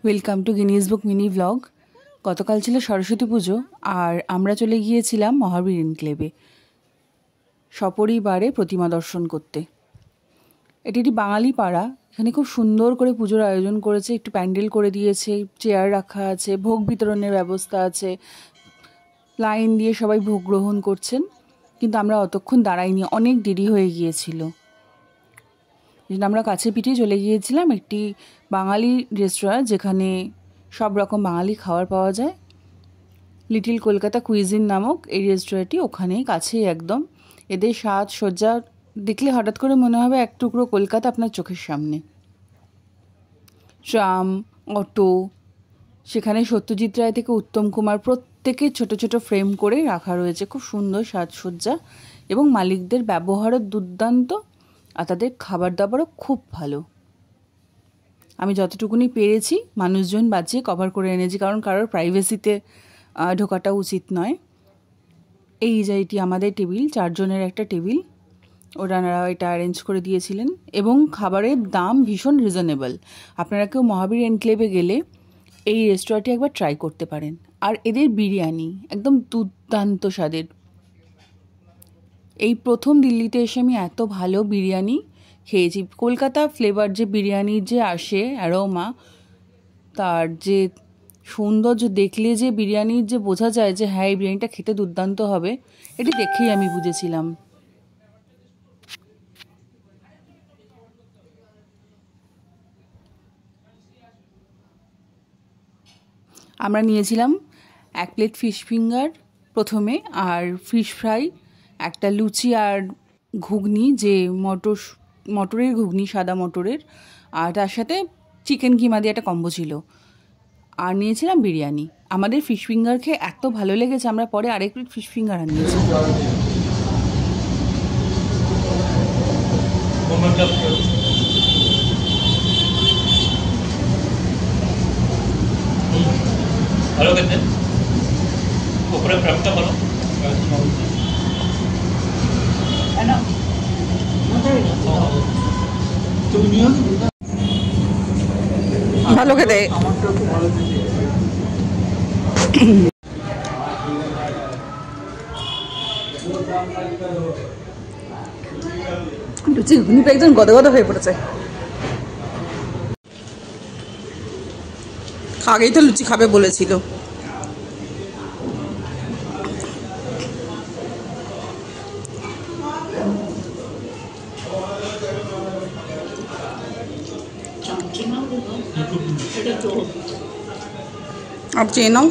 Welcome to Guinness book mini blog. গতকাল ছিল সরস্বতী পুজো আর আমরা চলে গিয়েছিলাম মহাবীর এনক্লেভে সপরিবারে প্রতিমা দর্শন করতে। এটি একটি বাঙালি পাড়া, এখানে খুব সুন্দর করে পুজোর আয়োজন করেছে, একটু প্যান্ডেল করে দিয়েছে, চেয়ার রাখা আছে, ভোগ বিতরণের ব্যবস্থা আছে, লাইন দিয়ে সবাই ভোগ গ্রহণ করছেন। কিন্তু আমরা অতক্ষণ দাঁড়াইনি, অনেক দেরি হয়ে গিয়েছিল। আমরা কাছে পিঠে চলে গিয়েছিলাম একটি বাঙালি রেস্তোরাঁ, যেখানে সব রকম বাঙালি খাবার পাওয়া যায়। লিটিল কলকাতা কুইজিন নামক এই রেস্তোরাঁটি ওখানেই কাছেই একদম। এদের সাজসজ্জা দেখলে হঠাৎ করে মনে হবে এক টুকরো কলকাতা আপনার চোখের সামনে। ট্রাম, অটো, সেখানে সত্যজিৎ রায় থেকে উত্তম কুমার প্রত্যেকে ছোট ছোট ফ্রেম করে রাখা রয়েছে। খুব সুন্দর সাজসজ্জা এবং মালিকদের ব্যবহারও দুর্দান্ত, আর তাদের খাবার দাবারও খুব ভালো। আমি যতটুকুনি পেরেছি মানুষজন বাঁচিয়ে কভার করে এনেছি, কারণ কারোর প্রাইভেসিতে ঢোকাটা উচিত নয়। এই যে এটি আমাদের টেবিল, 4 জনের একটা টেবিল, ওনারা এটা অ্যারেঞ্জ করে দিয়েছিলেন এবং খাবারের দাম ভীষণ রিজনেবল। আপনারা কেউ মহাবীর এনক্লেভে গেলে এই রেস্তোরাঁটি একবার ট্রাই করতে পারেন। আর এদের বিরিয়ানি একদম দুর্দান্ত স্বাদের। এই প্রথম দিল্লিতে এসে আমি এত ভালো বিরিয়ানি খেয়েছি। কলকাতা ফ্লেভার যে বিরিয়ানির যে আসে অ্যারোমা, তার যে সৌন্দর্য দেখলে যে বিরিয়ানির যে বোঝা যায় যে হ্যাঁ এই বিরিয়ানিটা খেতে দুর্দান্ত হবে, এটি দেখেই আমি বুঝেছিলাম। আমরা নিয়েছিলাম 1 প্লেট ফিশ ফিঙ্গার প্রথমে, আর ফিশ ফ্রাই, একটা লুচি আর ঘুগনি, যে মটরের ঘুগনি, সাদা মটরের, আর তার সাথে চিকেন কিমা দিয়ে একটা কম্বো ছিল। আর নিয়েছিলাম বিরিয়ানি। আমাদের ফিশ ফিঙ্গার খেয়ে এত ভালো লেগেছে, আমরা পরে আরেক প্লেট ফিশ ফিঙ্গার আনিয়েছি। ভালো খেতে, উপরে ফ্রামটা ভালো। ভালো খেতে, লুচি ঘুগনিটা একদম গদগদ হয়ে পড়েছে। আগেই তো লুচি খাবে বলেছিল। आप চেয়ে নাও।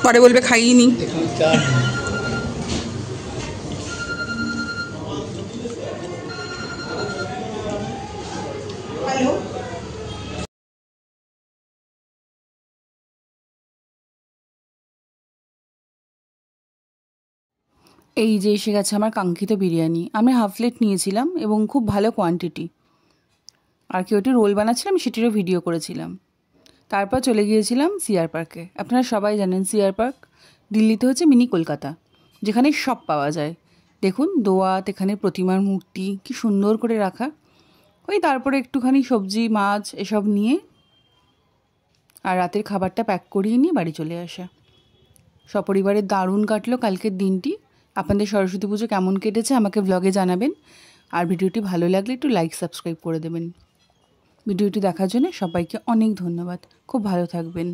পরে বলবে খাইনি। এই যে এসে গেছে আমার কাঙ্ক্ষিত বিরিয়ানি। আমি হাফ প্লেট নিয়েছিলাম এবং খুব ভালো কোয়ান্টিটি। আর কেউ একটু রোল বানাচ্ছিলাম, সেটিরও ভিডিও করেছিলাম। তারপর চলে গিয়েছিলাম সিআর পার্কে। আপনারা সবাই জানেন সিআর পার্ক দিল্লিতে হচ্ছে মিনি কলকাতা, যেখানে সব পাওয়া যায়। দেখুন দোয়াত, এখানে প্রতিমার মূর্তি কি সুন্দর করে রাখা। ওই তারপরে একটুখানি সবজি মাছ এসব নিয়ে আর রাতের খাবারটা প্যাক করিয়ে নিয়ে বাড়ি চলে আসা। সপরিবারে দারুণ কাটলো কালকের দিনটি। আপনাদের সরস্বতী পুজো কেমন কেটেছে আমাকে ব্লগে জানাবেন। আর ভিডিওটি ভালো লাগলে একটু লাইক সাবস্ক্রাইব করে দেবেন। ভিডিওটি দেখার জন্য সবাইকে অনেক ধন্যবাদ। খুব ভালো থাকবেন।